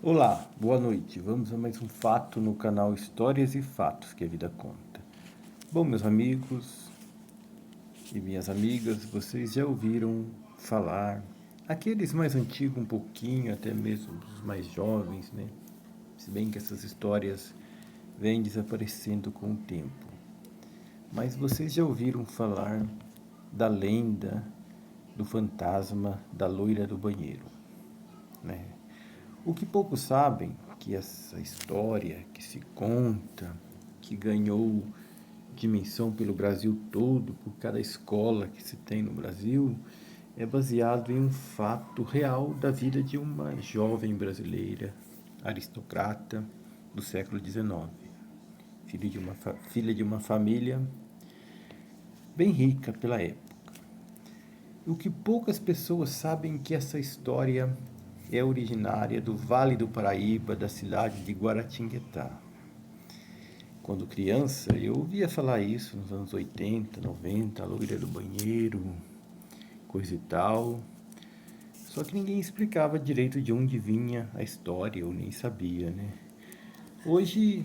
Olá, boa noite. Vamos a mais um fato no canal Histórias e Fatos que a Vida Conta. Bom, meus amigos e minhas amigas, vocês já ouviram falar, aqueles mais antigos um pouquinho, até mesmo os mais jovens, né? Se bem que essas histórias vêm desaparecendo com o tempo. Mas vocês já ouviram falar da lenda do fantasma da loira do banheiro, né? O que poucos sabem, que essa história que se conta, que ganhou dimensão pelo Brasil todo, por cada escola que se tem no Brasil, é baseado em um fato real da vida de uma jovem brasileira, aristocrata do século XIX, filha de uma família bem rica pela época. O que poucas pessoas sabem é que essa história é originária do Vale do Paraíba, da cidade de Guaratinguetá. Quando criança, eu ouvia falar isso nos anos 80, 90, a loira do banheiro, coisa e tal. Só que ninguém explicava direito de onde vinha a história, eu nem sabia, né? Hoje,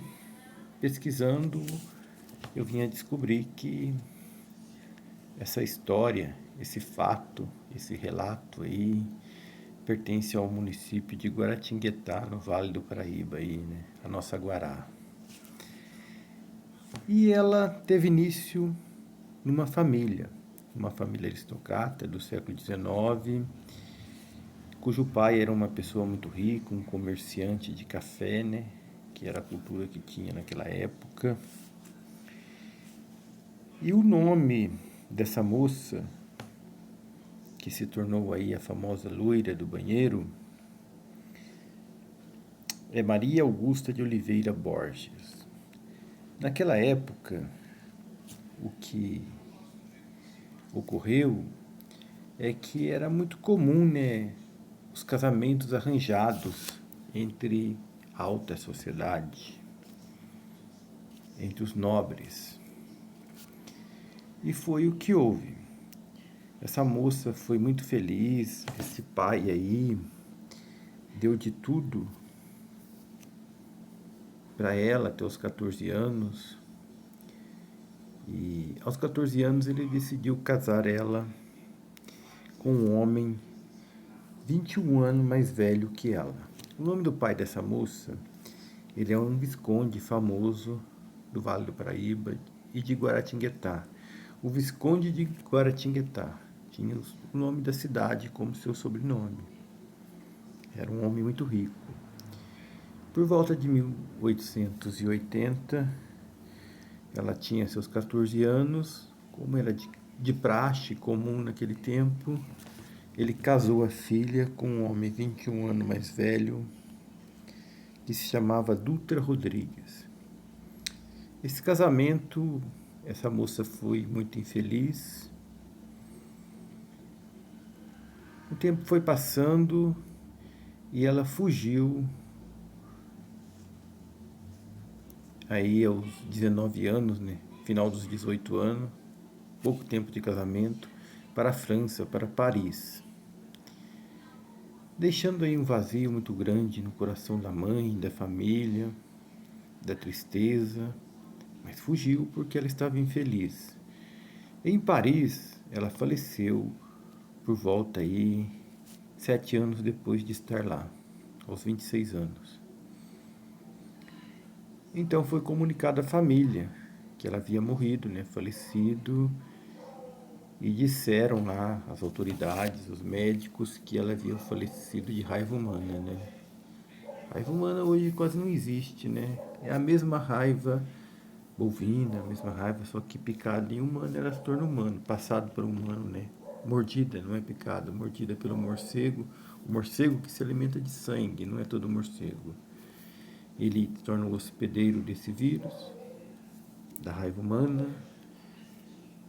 pesquisando, eu vim a descobrir que essa história, esse fato, esse relato aí, pertence ao município de Guaratinguetá, no Vale do Paraíba, aí, né? A nossa Guará. E ela teve início numa família, uma família aristocrata do século XIX, cujo pai era uma pessoa muito rica, um comerciante de café, né? Que era a cultura que tinha naquela época. E o nome dessa moça, que se tornou aí a famosa loira do banheiro, é Maria Augusta de Oliveira Borges. Naquela época, o que ocorreu é que era muito comum, né, os casamentos arranjados entre a alta sociedade, entre os nobres. E foi o que houve. Essa moça foi muito feliz, esse pai aí deu de tudo para ela até os 14 anos. E aos 14 anos ele decidiu casar ela com um homem 21 anos mais velho que ela. O nome do pai dessa moça, ele é um visconde famoso do Vale do Paraíba e de Guaratinguetá. O Visconde de Guaratinguetá tinha o nome da cidade como seu sobrenome. Era um homem muito rico. Por volta de 1880, ela tinha seus 14 anos, como era de praxe comum naquele tempo. Ele casou a filha com um homem 21 anos mais velho, que se chamava Dutra Rodrigues. Esse casamento, essa moça foi muito infeliz. O tempo foi passando e ela fugiu aí aos 19 anos, né? Final dos 18 anos, pouco tempo de casamento, para a França, para Paris. Deixando aí um vazio muito grande no coração da mãe, da família, da tristeza, mas fugiu porque ela estava infeliz. Em Paris, ela faleceu por volta aí 7 anos depois de estar lá, aos 26 anos. Então foi comunicado à família que ela havia morrido, né, falecido, e disseram lá as autoridades, os médicos, que ela havia falecido de raiva humana, né? Raiva humana hoje quase não existe, né? É a mesma raiva bovina, a mesma raiva, só que picada em humano ela se torna humano, passado por humano, né? Mordida, não é picada, mordida pelo morcego, o morcego que se alimenta de sangue, não é todo morcego. Ele se torna o hospedeiro desse vírus, da raiva humana.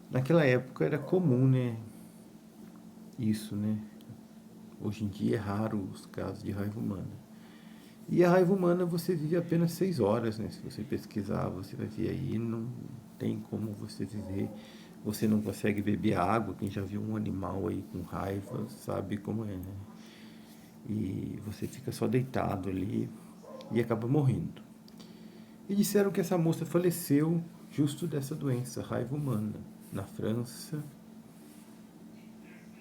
Naquela época era comum, né? Isso, né? Hoje em dia é raro os casos de raiva humana. E a raiva humana você vive apenas 6 horas, né? Se você pesquisar, você vai ver aí, não tem como você viver. Você não consegue beber água. Quem já viu um animal aí com raiva sabe como é, né? e você fica só deitado ali e acaba morrendo. E disseram que essa moça faleceu justo dessa doença, raiva humana, na França.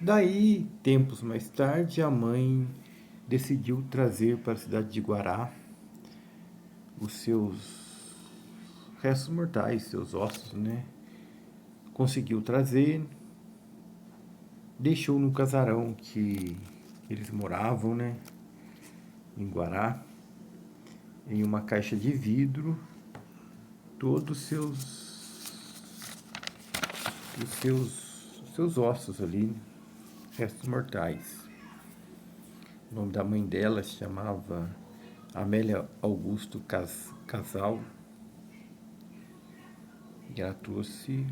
Daí, tempos mais tarde, a mãe decidiu trazer para a cidade de Guará os seus restos mortais, seus ossos, né? Conseguiu trazer, deixou no casarão que eles moravam, né? Em Guará, em uma caixa de vidro, todos os seus ossos ali, restos mortais. O nome da mãe dela se chamava Amélia Augusto Casal. E ela trouxe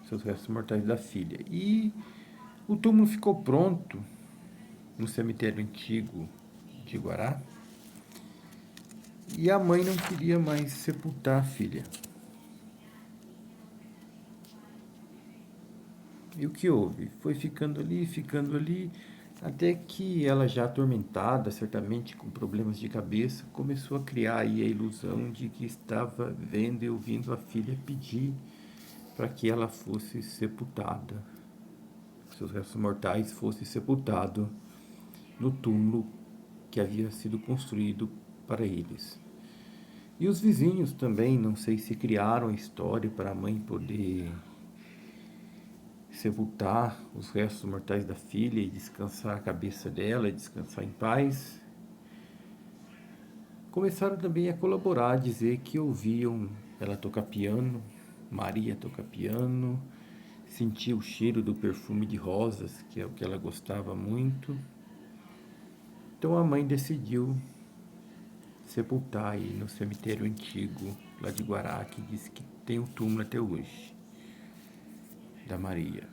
seus restos mortais da filha. E o túmulo ficou pronto no cemitério antigo de Guará. E a mãe não queria mais sepultar a filha. E o que houve? Foi ficando ali, até que ela, já atormentada, certamente com problemas de cabeça, começou a criar aí a ilusão de que estava vendo e ouvindo a filha pedir para que ela fosse sepultada, seus restos mortais fossem sepultados no túmulo que havia sido construído para eles. E os vizinhos também, não sei se criaram a história para a mãe poder sepultar os restos mortais da filha e descansar a cabeça dela, descansar em paz. Começaram também a colaborar, a dizer que ouviam ela tocar piano, Maria tocar piano, sentia o cheiro do perfume de rosas, que é o que ela gostava muito. Então a mãe decidiu sepultar aí no cemitério antigo lá de Guará, que diz que tem o túmulo até hoje, da Maria.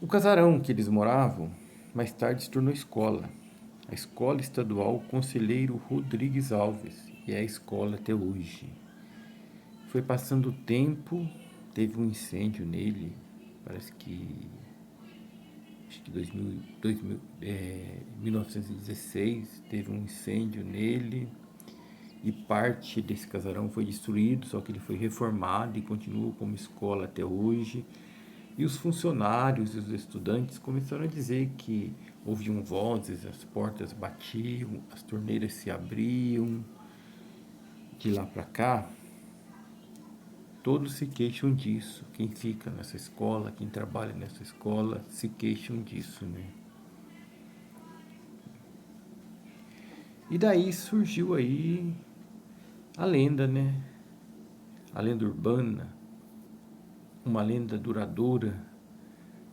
O casarão que eles moravam, mais tarde se tornou escola. A Escola Estadual Conselheiro Rodrigues Alves, e é a escola até hoje. Foi passando o tempo, teve um incêndio nele, parece que acho que 1916, teve um incêndio nele e parte desse casarão foi destruído, só que ele foi reformado e continua como escola até hoje. E os funcionários e os estudantes começaram a dizer que ouviam vozes, as portas batiam, as torneiras se abriam. De lá para cá, todos se queixam disso. Quem fica nessa escola, quem trabalha nessa escola, se queixam disso, né? E daí surgiu aí a lenda, né? A lenda urbana, uma lenda duradoura,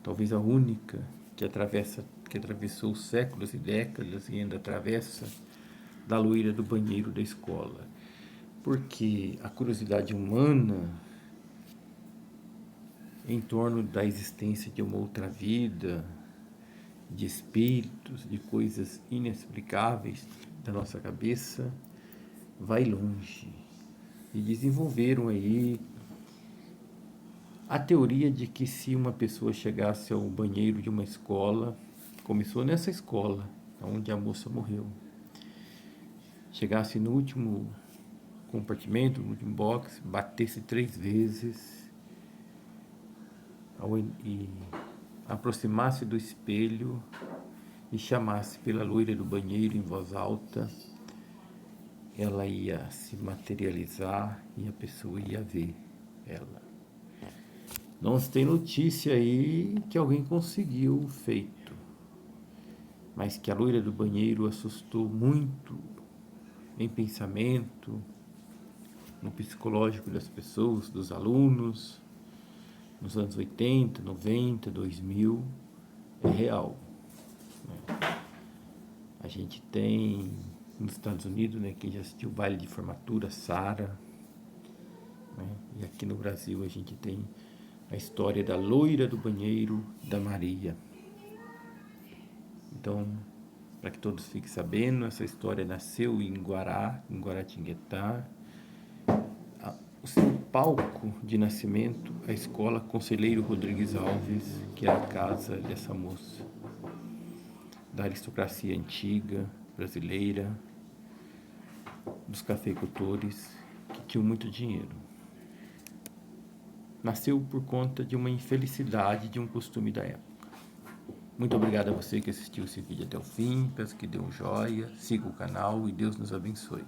talvez a única que atravessou séculos e décadas e ainda atravessa, da loira do banheiro da escola. Porque a curiosidade humana em torno da existência de uma outra vida, de espíritos, de coisas inexplicáveis da nossa cabeça, vai longe. E desenvolveram aí a teoria de que se uma pessoa chegasse ao banheiro de uma escola, começou nessa escola, onde a moça morreu, chegasse no último compartimento, no último box, batesse 3 vezes e aproximasse do espelho e chamasse pela loira do banheiro em voz alta, ela ia se materializar e a pessoa ia ver ela. Não se tem notícia aí que alguém conseguiu o feito, mas que a loira do banheiro assustou muito em pensamento, no psicológico das pessoas, dos alunos, nos anos 80, 90, 2000, é real. A gente tem nos Estados Unidos, né, quem já assistiu o baile de formatura, Sarah, né, e aqui no Brasil a gente tem a história da loira do banheiro da Maria. Então, para que todos fiquem sabendo, essa história nasceu em Guará, em Guaratinguetá. o seu palco de nascimento, a escola Conselheiro Rodrigues Alves, que é a casa dessa moça, da aristocracia antiga, brasileira, dos cafeicultores, que tinham muito dinheiro. Nasceu por conta de uma infelicidade de um costume da época. Muito obrigado a você que assistiu esse vídeo até o fim, peço que dê um joinha, siga o canal e Deus nos abençoe.